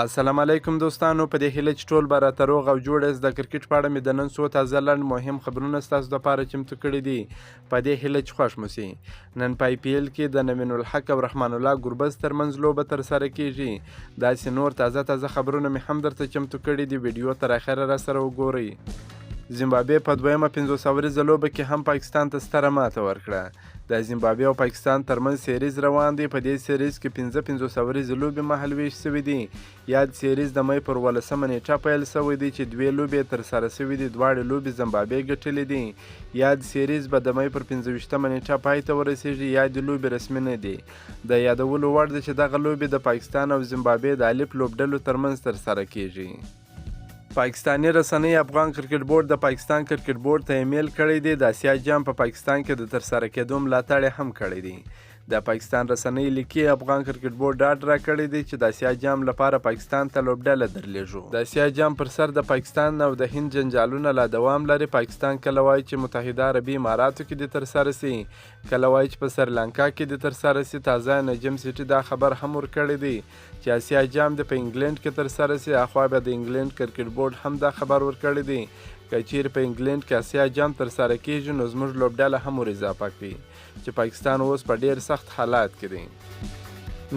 السلام علیکم دوستانو، په دې هیله چې ټول به راته روغ او جوړ یاست. د کرکټ په اړه مې د نن څو تازه لنډ مهم خبرونه ستاسو دپاره چمتو کړي دي. په دې هیله چې خوښ مو سي. نن په IPL کې د نوین الحق او رحمان الله ګربز ترمنځ لوبه ترسره کیږي. داسې نور تازه خبرونه مې هم درته چمتو کړي دي. ویډیو تر اخره راسره وګورئ. زیمبابوې په دویمه 500 ورځه لوبه کې هم پاکستان ته ستره ماته ورکړه. د زیمبابوې او پاکستان ترمنځ سیریز روان دی. په دې سیریز کې 500 ورځې لوبې مهالویش شوي دي. یاد سیریز د مې پر 18 نیټه پیل شوی دی چې دوې لوبې ترسره شوي دي. دواړې لوبې زیمبابوې ګټلې دي. یاد سیریز به د مې پر 25 نیټه پای ته ورسیږي. یاد لوبې رسمي نه دي. د یادولو وړ ده چې دغه لوبې د پاکستان او زیمبابوې د الف لوبډلو ترمنځ ترسره کیږي. پاکستانی رسنۍ افغان کرکټ بورډ د پاکستان کرکټ بورډ ته ایمیل کړی دی. د اسیا جام په پاکستان کې د ترسره کېدو ملاتړ هم کړی دی. د پاکستان رسنۍ لیکي افغان کرکټ بورډ ډاډ راکړی دی چې د اسیا جام لپاره پاکستان ته لوبډله درلیږو. د اسیا جام پر سر د پاکستان او د هند جنجالونه لا دوام لري. پاکستان کله وایي چې متحده عربي اماراتو کې د ترسره سي، کله وایي چې په سریلانکا کې د ترسره سي. تازه نجم سیټي دا خبر هم ورکړی دی چې اسیا جام د په انګلند کې ترسره سي. اخوا بیا د انګلند کرکټ بورډ هم دا خبر ورکړی دی که چیرې په انګلند کې اسیا جام ترسره کیږي نو زموږ لوبډله هم ور اضافه کړي چې پاکستان اوس په ډیر سخت حالات کې دی.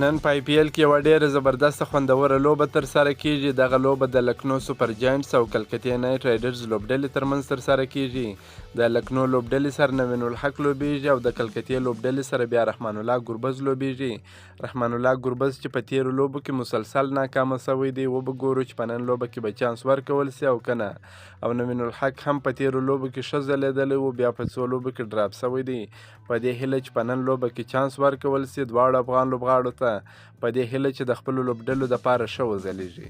نن په IPL کې یوه ډیره زبردسته خوندوره لوبه ترسره کیږي. دغه لوبه د لکنو سوپر جاینټس او کلکتې نایټ رایډرز لوبډلې ترمنځ ترسره کیږي. د لکنو لوبډلې سره نوین الحق لوبیږي او د کلکتې لوبډلې سره بیا رحمان الله ګربز لوبیږي. رحمان الله ګربز چې په تیرو لوبو کې مسلسل ناکامه شوی دی. وبګورو چې په نن لوبه کې به چانس ورکول سي او کنه. او نوین الحق هم په تیرو لوبو کې ښه ځلیدلی و، بیا په څو لوبو کې ډراپ شوی دی. په دې هیله چې په نن لوبه کې چانس ورکول سي دواړو افغان لوبغاړو ته، په دې هیله چې د خپلو لوبډلو دپاره ښه وځلیږي.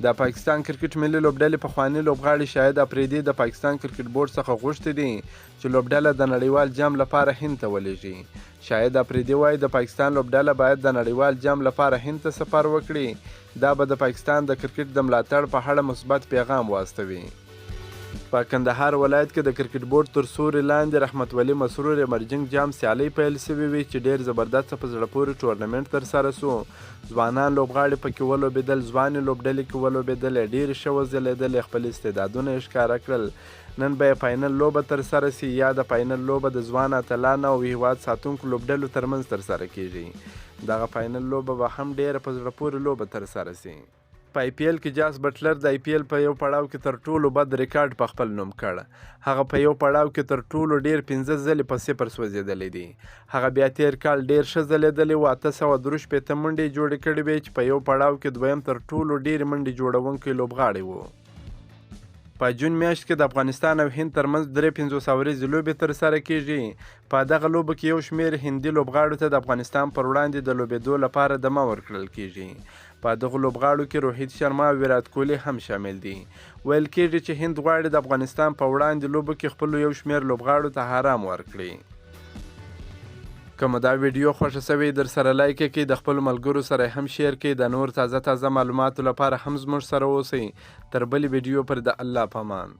د پاکستان کرکټ ملي لوبډلې پخواني لوبغاړي شاهد افریدي د پاکستان کرکټ بورډ څخه غوښتي دي چې لوبډله د نړیوال جام لپاره هند ته ولېږي. شاهد افریدي وایي د پاکستان لوبډله باید د نړیوال جام لپاره هند ته سفر وکړي. دا به د پاکستان د کرکټ د ملاتړ په اړه مثبت پیغام واستوي. په کندهار ولایت کې د کرکټ بورډ تر سوري لاندې رحمت ولي مسرور امرجنګ جام سیالۍ پیل شوې وي چې ډېر زبردست په زړه پورې ټورنمنټ ترسره سو. ځوانان لوبغاړي پکې ولوبېدل، ځوانې لوبډلې کې ولوبېدلې، ډېرې ښه وځلېدلې، خپل استعدادونه یې ښکاره کړل. نن به یې فاینل لوبه ترسره سي. یا د فاینل لوبه د ځوان اتلانو او هیواد ساتونکو لوبډلو ترمنځ ترسره کیږي. دغه فاینل لوبه به هم ډېره په زړه پورې لوبه ترسره سي. په IPL کې جاس بټلر د IPL په یو پړاو کې تر ټولو بد ریکارډ په خپل نوم کړ. هغه په یو پړاو کې تر ټولو ډیر 15 ځلې په 0 سوځېدلی دی. هغه بیا تیر کال ډیر ښه ځلېدلی و، 863 منډې جوړې کړې وې چې په یو پړاو کې دویم تر ټولو ډیرې منډې جوړونکی لوبغاړی و. په جون میاشت کې د افغانستان او هند ترمنځ 500 ورځې لوبې ترسره کیږي. په دغه لوبو کې یو شمېر هندي لوبغاړو ته د افغانستان پر وړاندې د لوبېدو لپاره دمه ورکړل کیږي. په دغه لوبغاړو کې روهیت شرما او ویرات کوهلي هم شامل دي. ویل کیږي چې هند غواړي د افغانستان په وړاندې لوبو کې خپلو یو شمېر لوبغاړو ته آرام ورکړي. که مو دا ویډیو خوښه شوې در سره لایک کړئ، د خپلو ملګرو سره هم شیر کړئ. د نور تازه معلوماتو لپاره هم زموږ سره اوسئ. تر بلې ویډیو پر د الله په امان.